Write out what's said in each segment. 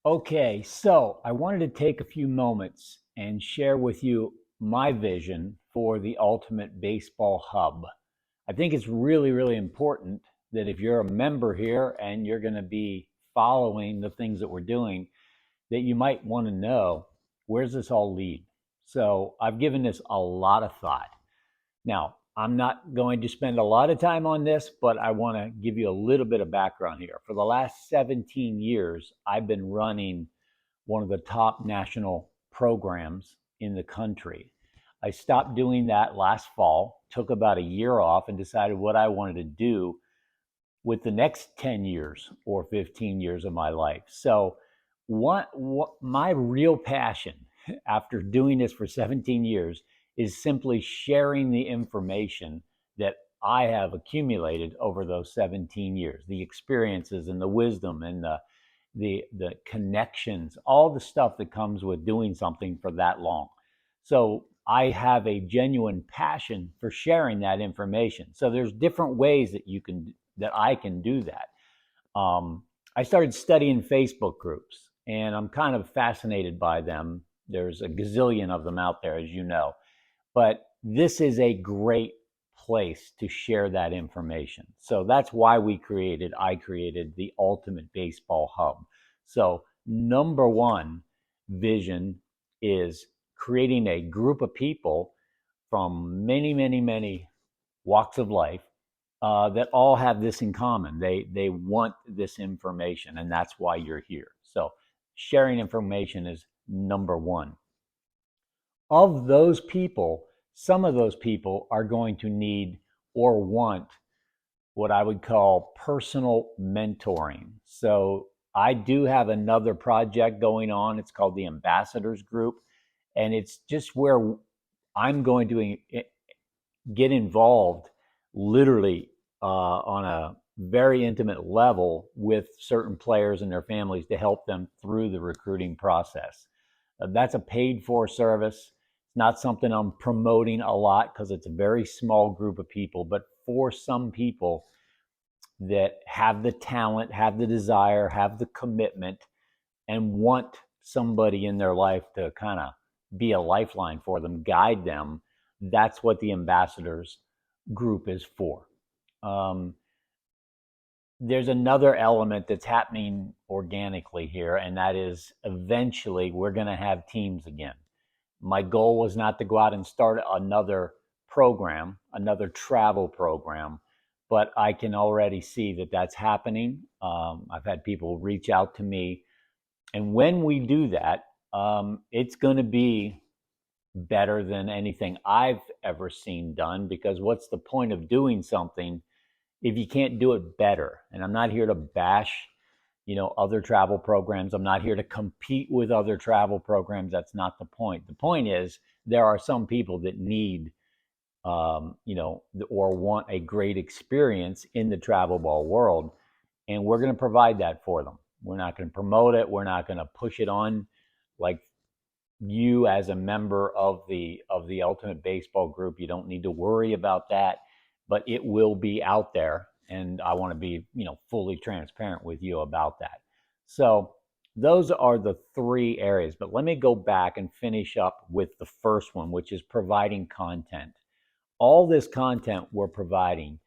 Okay, so I wanted to take a few moments and share with you my vision for the Ultimate Baseball Hub. I think it's really, really important that if you're a member here and you're going to be following the things that we're doing, that you might want to know where's this all lead. So I've given this a lot of thought. Now, I'm not going to spend a lot of time on this, but I want to give you a little bit of background here. For the last 17 years, I've been running one of the top national programs in the country. I stopped doing that last fall, took about a year off, and decided what I wanted to do with the next 10 years or 15 years of my life. So, what my real passion after doing this for 17 years is simply sharing the information that I have accumulated over those 17 years, the experiences and the wisdom and the connections, all the stuff that comes with doing something for that long. So I have a genuine passion for sharing that information. So there's different ways that I can do that. I started studying Facebook groups, and I'm kind of fascinated by them. There's a gazillion of them out there, as you know, but this is a great place to share that information. So that's why I created the Ultimate Baseball Hub. So, number one vision is creating a group of people from many, many, many walks of life that all have this in common. They want this information, and that's why you're here. So, sharing information is number one. Of those people, some of those people are going to need or want what I would call personal mentoring. So I do have another project going on. It's called the Ambassadors Group. And it's just where I'm going to get involved literally on a very intimate level with certain players and their families to help them through the recruiting process. That's a paid for service. It's not something I'm promoting a lot because it's a very small group of people. But for some people that have the talent, have the desire, have the commitment, and want somebody in their life to kind of be a lifeline for them, guide them, that's what the ambassadors group is for. Um, there's another element that's happening organically here, and that is eventually we're going to have teams again. My goal was not to go out and start another program, another travel program, but I can already see that that's happening. I've had people reach out to me, and when we do that, it's going to be better than anything I've ever seen done, because what's the point of doing something if you can't do it better? And I'm not here to bash, other travel programs. I'm not here to compete with other travel programs. That's not the point. The point is there are some people that need, or want a great experience in the travel ball world, and we're going to provide that for them. We're not going to promote it. We're not going to push it on like you as a member of the Ultimate Baseball Group. You don't need to worry about that, but it will be out there, and I want to be fully transparent with you about that. So those are the three areas, but let me go back and finish up with the first one, which is providing content. All this content we're providing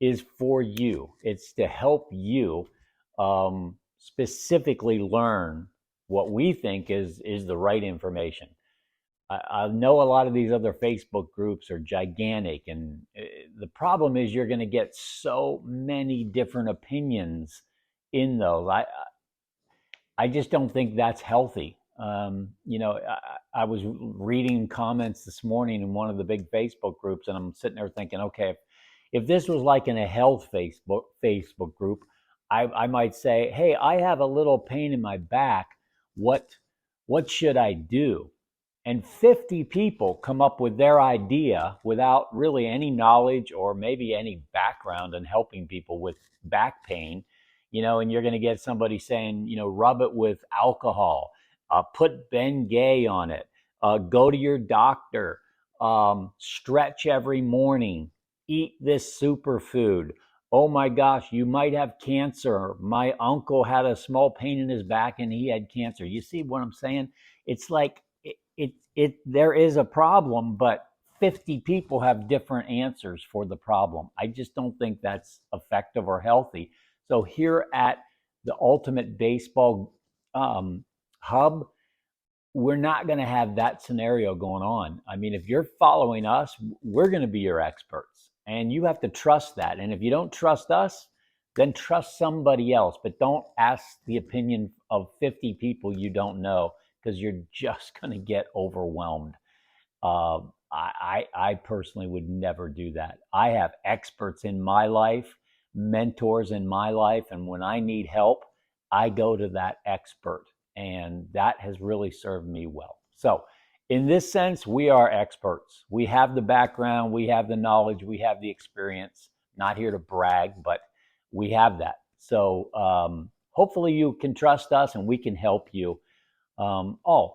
is for you. It's to help you specifically learn what we think is the right information. I know a lot of these other Facebook groups are gigantic, and the problem is you're going to get so many different opinions in those. I just don't think that's healthy. I was reading comments this morning in one of the big Facebook groups, and I'm sitting there thinking, okay, if this was like in a health Facebook group, I might say, hey, I have a little pain in my back. What what should I do? And 50 people come up with their idea without really any knowledge or maybe any background in helping people with back pain. And you're going to get somebody saying, rub it with alcohol, put Bengay on it, go to your doctor, stretch every morning, eat this superfood, oh my gosh, you might have cancer. My uncle had a small pain in his back and he had cancer. You see what I'm saying? It's like there is a problem, but 50 people have different answers for the problem. I just don't think that's effective or healthy. So here at the Ultimate Baseball Hub, we're not going to have that scenario going on. I mean, if you're following us, we're going to be your experts, and you have to trust that. And if you don't trust us, then trust somebody else, but don't ask the opinion of 50 people you don't know, because you're just going to get overwhelmed. Uh, I personally would never do that. I have experts in my life, mentors in my life, and when I need help, I go to that expert, and that has really served me well. So, in this sense, we are experts. We have the background, we have the knowledge, we have the experience. Not here to brag, but we have that. So, hopefully, you can trust us and we can help you.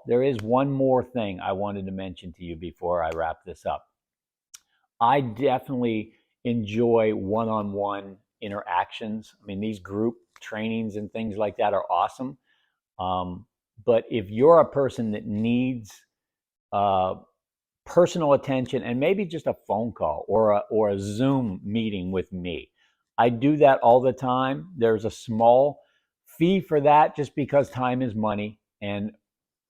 There is one more thing I wanted to mention to you before I wrap this up. I definitely enjoy one on one interactions. I mean, these group trainings and things like that are awesome. Um, but if you're a person that needs uh, personal attention and maybe just a phone call or a Zoom meeting with me, I do that all the time. There's a small fee for that just because time is money. And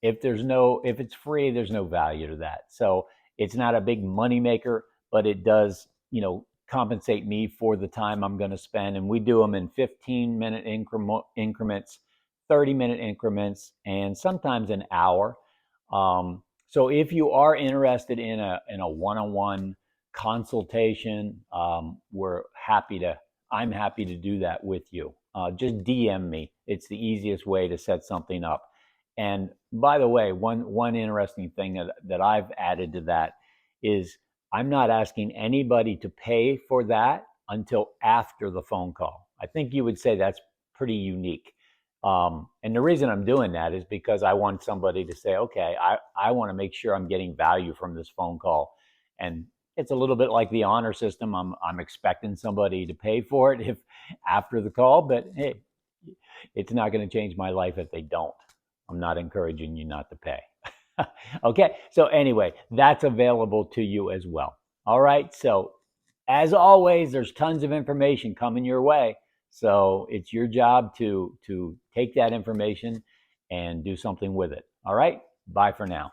if it's free, there's no value to that. So it's not a big money maker, but it does, compensate me for the time I'm going to spend. And we do them in 15-minute increments, 30-minute increments, and sometimes an hour. So if you are interested in a one-on-one consultation, I'm happy to do that with you. Just DM me. It's the easiest way to set something up. And by the way, one interesting thing that I've added to that is I'm not asking anybody to pay for that until after the phone call. I think you would say that's pretty unique. And the reason I'm doing that is because I want somebody to say, okay, I want to make sure I'm getting value from this phone call. And it's a little bit like the honor system. I'm expecting somebody to pay for it if after the call, but hey, it's not going to change my life if they don't. I'm not encouraging you not to pay. Okay, so anyway, that's available to you as well. All right, so as always, there's tons of information coming your way. So it's your job to take that information and do something with it. All right, bye for now.